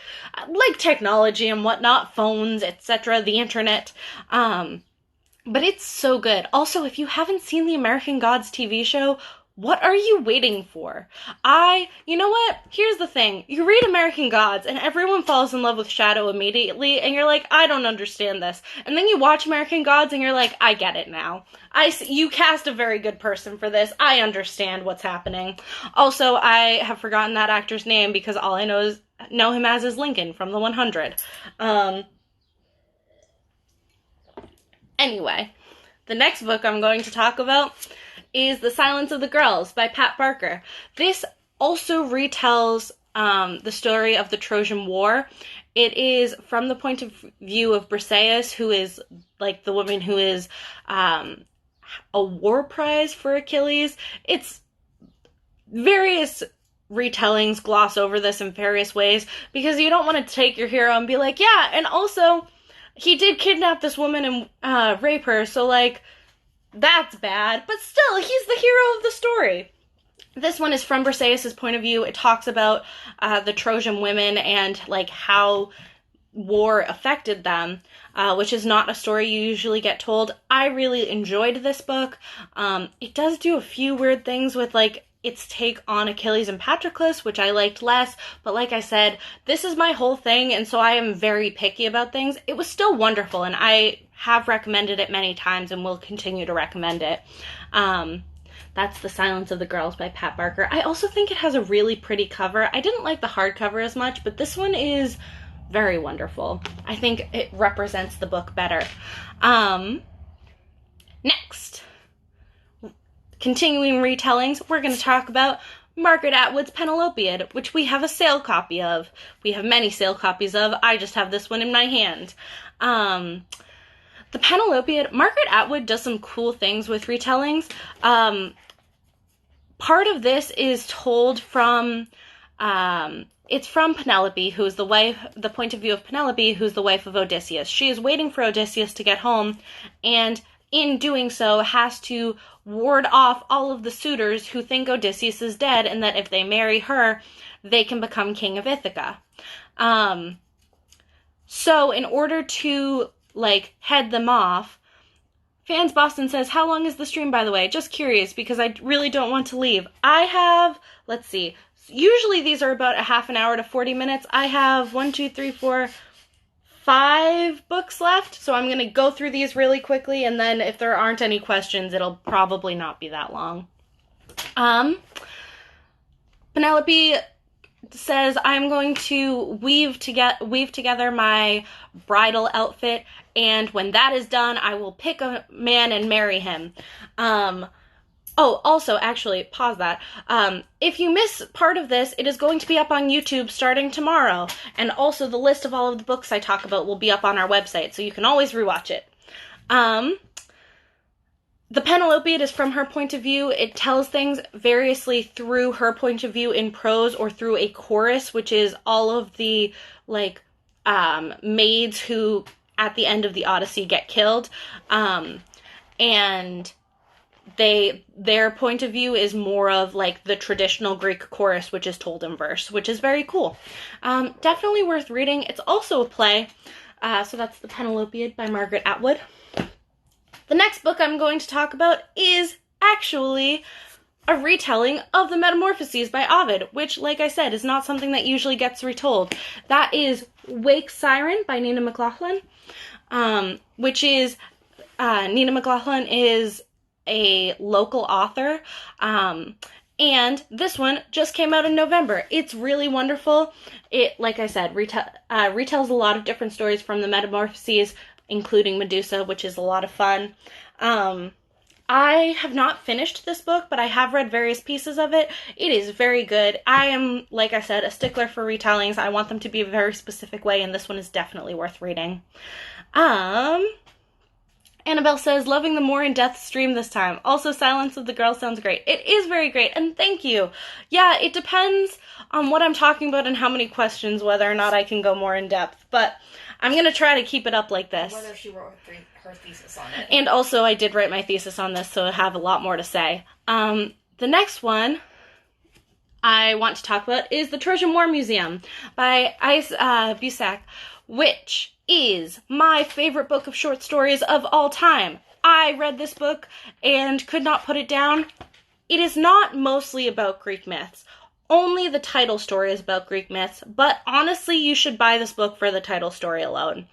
like technology and whatnot, phones, etc., the internet. But it's so good. Also, if you haven't seen the American Gods TV show, what are you waiting for? You know what? Here's the thing. You read American Gods and everyone falls in love with Shadow immediately and you're like, I don't understand this. And then you watch American Gods and you're like, I get it now. You cast a very good person for this. I understand what's happening. Also, I have forgotten that actor's name because all I know him as is Lincoln from the 100. Anyway, the next book I'm going to talk about is The Silence of the Girls by Pat Barker. This also retells the story of the Trojan War. It is from the point of view of Briseis, who is like the woman who is a war prize for Achilles. It's various retellings gloss over this in various ways because you don't want to take your hero and be like, yeah, and also he did kidnap this woman and rape her, so like, that's bad, but still, he's the hero of the story. This one is from Briseis' point of view. It talks about the Trojan women and, like, how war affected them, which is not a story you usually get told. I really enjoyed this book. It does do a few weird things with, like, its take on Achilles and Patroclus, which I liked less, but like I said, this is my whole thing, and so I am very picky about things. It was still wonderful, and I have recommended it many times and will continue to recommend it. That's The Silence of the Girls by Pat Barker. I also think it has a really pretty cover. I didn't like the hardcover as much, but this one is very wonderful. I think it represents the book better. Next, continuing retellings, we're going to talk about Margaret Atwood's Penelopiad, which we have a sale copy of. We have many sale copies of. I just have this one in my hand. The Penelopiad, Margaret Atwood does some cool things with retellings. Part of this is told from, it's from Penelope, who is the point of view of Penelope, who's the wife of Odysseus. She is waiting for Odysseus to get home, and in doing so has to ward off all of the suitors who think Odysseus is dead, and that if they marry her, they can become king of Ithaca. So in order to, like, head them off, Fans Boston says, how long is the stream, by the way? Just curious, because I really don't want to leave. I have, let's see, usually these are about a half an hour to 40 minutes. I have 1, 2, 3, 4, 5 books left, so I'm going to go through these really quickly, and then if there aren't any questions, it'll probably not be that long. Penelope says, I'm going to weave together my bridal outfit, and when that is done, I will pick a man and marry him. Oh, also, actually, pause that. If you miss part of this, it is going to be up on YouTube starting tomorrow. And also, the list of all of the books I talk about will be up on our website, so you can always rewatch it. The Penelope is from her point of view. It tells things variously through her point of view in prose or through a chorus, which is all of the, maids who, at the end of the Odyssey, get killed. And their point of view is more of the traditional Greek chorus, which is told in verse, which is very cool. Definitely worth reading. It's also a play. So that's The Penelopiad by Margaret Atwood. The next book I'm going to talk about is actually a retelling of the Metamorphoses by Ovid, which, like I said, is not something that usually gets retold. That is Wake Siren by Nina McLaughlin, which is, Nina McLaughlin is a local author, and this one just came out in November. It's really wonderful. It, like I said, retells a lot of different stories from the Metamorphoses, including Medusa, which is a lot of fun. I have not finished this book, but I have read various pieces of it. It is very good. I am, like I said, a stickler for retellings. I want them to be a very specific way, and this one is definitely worth reading. Annabelle says, loving the More in Depth stream this time. Also, Silence of the Girls sounds great. It is very great, and thank you. Yeah, it depends on what I'm talking about and how many questions, whether or not I can go more in depth. But I'm going to try to keep it up like this.
Whether she wrote her thesis on it.
And also, I did write my thesis on this, so I have a lot more to say. The next one I want to talk about is The Trojan War Museum by Ice Busak, which is my favorite book of short stories of all time. I read this book and could not put it down. It is not mostly about Greek myths. Only the title story is about Greek myths, but honestly, you should buy this book for the title story alone.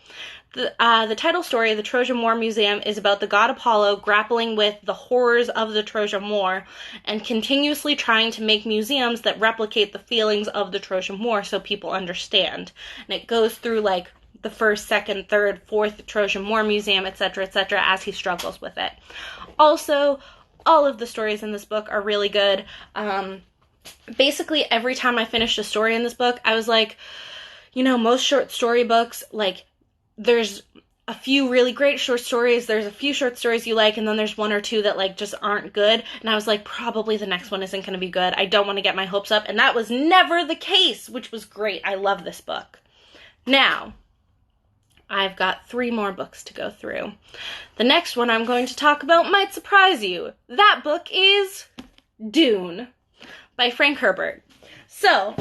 The title story, The Trojan War Museum, is about the god Apollo grappling with the horrors of the Trojan War and continuously trying to make museums that replicate the feelings of the Trojan War so people understand. And it goes through the first, second, third, fourth Trojan War Museum, etc., as he struggles with it. Also, all of the stories in this book are really good. Basically, every time I finished a story in this book, I was like, most short story books, there's a few really great short stories, there's a few short stories you like, and then there's one or two that, just aren't good, and I was like, probably the next one isn't going to be good. I don't want to get my hopes up, and that was never the case, which was great. I love this book. Now, I've got 3 more books to go through. The next one I'm going to talk about might surprise you. That book is Dune by Frank Herbert. So,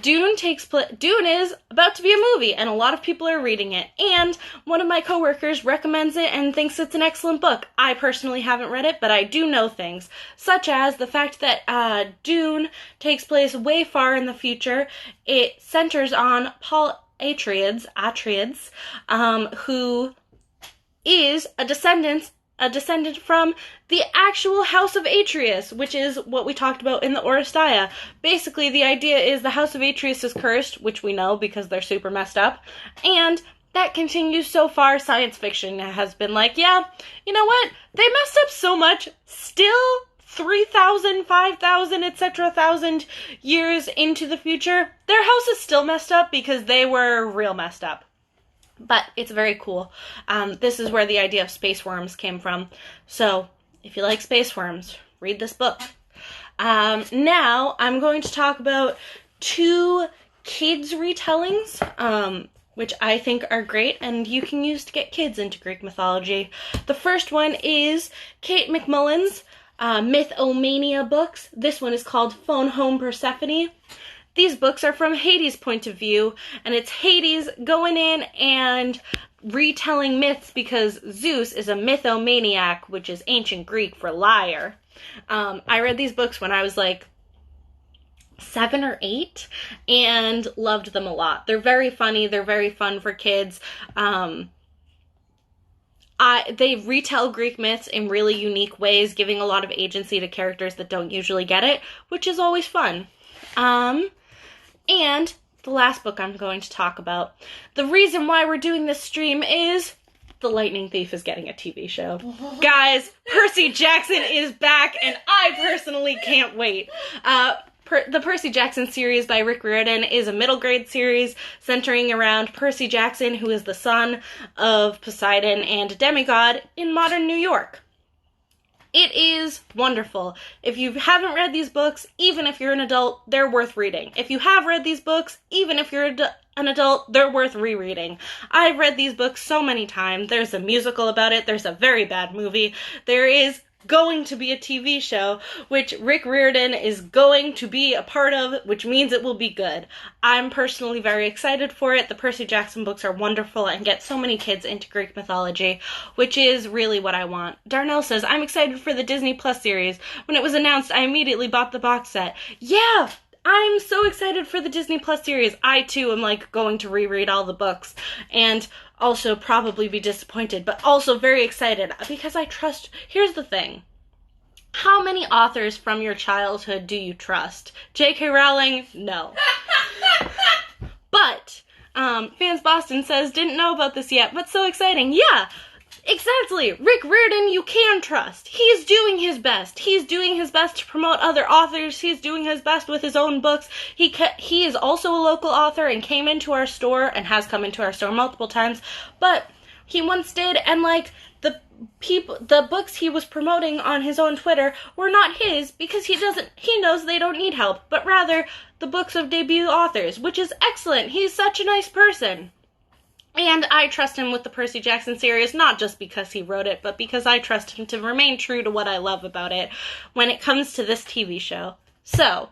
Dune is about to be a movie, and a lot of people are reading it, and one of my coworkers recommends it and thinks it's an excellent book. I personally haven't read it, but I do know things, such as the fact that Dune takes place way far in the future. It centers on Paul Atreides, who is a descendant from the actual House of Atreus, which is what we talked about in the Oresteia. Basically, the idea is the House of Atreus is cursed, which we know because they're super messed up, and that continues so far. Science fiction has been like, yeah, you know what? They messed up so much, still 3,000, 5,000, etc. 1,000 years into the future, their house is still messed up because they were real messed up. But it's very cool. This is where the idea of space worms came from. So, if you like space worms, read this book. Now, I'm going to talk about 2 kids' retellings, which I think are great, and you can use to get kids into Greek mythology. The first one is Kate McMullen's Mythomania books. This one is called Phone Home Persephone. These books are from Hades' point of view, and it's Hades going in and retelling myths because Zeus is a mythomaniac, which is ancient Greek for liar. I read these books when I was 7 or 8 and loved them a lot. They're very funny. They're very fun for kids. They retell Greek myths in really unique ways, giving a lot of agency to characters that don't usually get it, which is always fun. And the last book I'm going to talk about. The reason why we're doing this stream is The Lightning Thief is getting a TV show. Guys, Percy Jackson is back, and I personally can't wait. The Percy Jackson series by Rick Riordan is a middle grade series centering around Percy Jackson, who is the son of Poseidon and a demigod in modern New York. It is wonderful. If you haven't read these books, even if you're an adult, they're worth reading. If you have read these books, even if you're an adult, they're worth rereading. I've read these books so many times. There's a musical about it. There's a very bad movie. There is going to be a TV show, which Rick Riordan is going to be a part of, which means it will be good. I'm personally very excited for it. The Percy Jackson books are wonderful and get so many kids into Greek mythology, which is really what I want. Darnell says, I'm excited for the Disney Plus series. When it was announced, I immediately bought the box set. Yeah! I'm so excited for the Disney Plus series. I, too, am, going to reread all the books, and also probably be disappointed, but also very excited, because I trust... Here's the thing. How many authors from your childhood do you trust? J.K. Rowling? No. But, Fans Boston says, didn't know about this yet, but so exciting. Yeah! Exactly! Rick Riordan you can trust. He's doing his best. He's doing his best to promote other authors. He's doing his best with his own books. He is also a local author and came into our store, and has come into our store multiple times, but he once did, and the books he was promoting on his own Twitter were not his, because he knows they don't need help, but rather the books of debut authors, which is excellent. He's such a nice person. And I trust him with the Percy Jackson series, not just because he wrote it, but because I trust him to remain true to what I love about it when it comes to this TV show. So,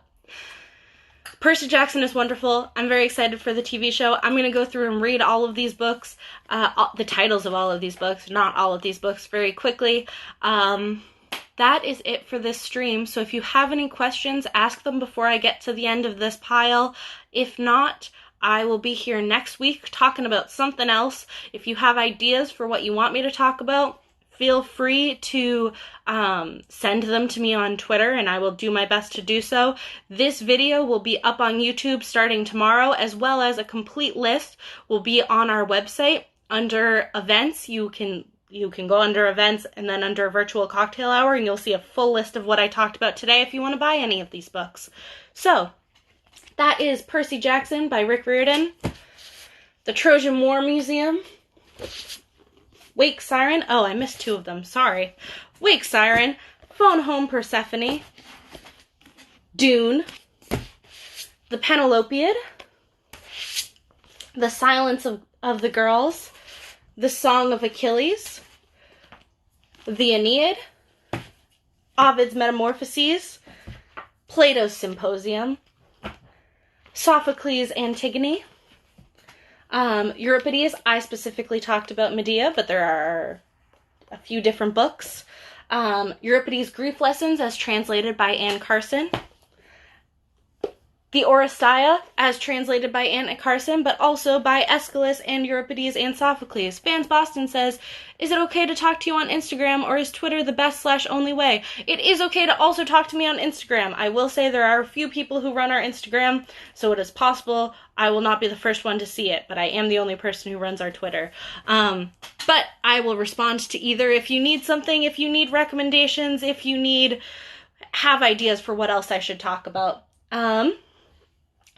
Percy Jackson is wonderful. I'm very excited for the TV show. I'm going to go through and read all of these books, the titles of all of these books, not all of these books, very quickly. That is it for this stream. So if you have any questions, ask them before I get to the end of this pile. If not, I will be here next week talking about something else. If you have ideas for what you want me to talk about, feel free to send them to me on Twitter, and I will do my best to do so. This video will be up on YouTube starting tomorrow, as well as a complete list will be on our website under events. You can go under events and then under virtual cocktail hour, and you'll see a full list of what I talked about today if you want to buy any of these books. So, that is Percy Jackson by Rick Riordan, The Trojan War Museum, Wake Siren. Oh, I missed 2 of them. Sorry. Wake Siren, Phone Home Persephone, Dune, The Penelopiad, The Silence of the Girls, The Song of Achilles, The Aeneid, Ovid's Metamorphoses, Plato's Symposium, Sophocles' Antigone, Euripides. I specifically talked about Medea, but there are a few different books. Euripides' Grief Lessons, as translated by Anne Carson. The Oresteia, as translated by Anne Carson, but also by Aeschylus and Euripides and Sophocles. Fans Boston says, is it okay to talk to you on Instagram, or is Twitter the best/only way? It is okay to also talk to me on Instagram. I will say there are a few people who run our Instagram, so it is possible I will not be the first one to see it, but I am the only person who runs our Twitter. But I will respond to either if you need something, if you need recommendations, if you have ideas for what else I should talk about.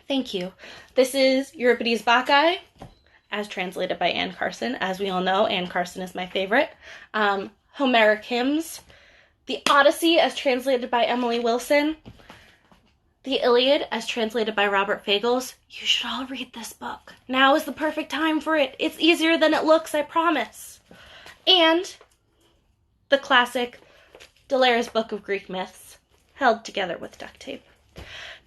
Thank you. This is Euripides Bacchae, as translated by Anne Carson. As we all know, Anne Carson is my favorite. Homeric Hymns. The Odyssey, as translated by Emily Wilson. The Iliad, as translated by Robert Fagles. You should all read this book. Now is the perfect time for it. It's easier than it looks, I promise. And the classic Dolores Book of Greek Myths, held together with duct tape.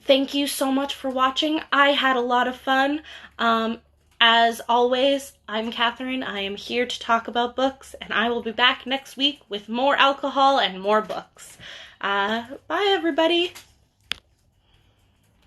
Thank you so much for watching. I had a lot of fun. As always, I'm Catherine. I am here to talk about books, and I will be back next week with more alcohol and more books. Bye, everybody.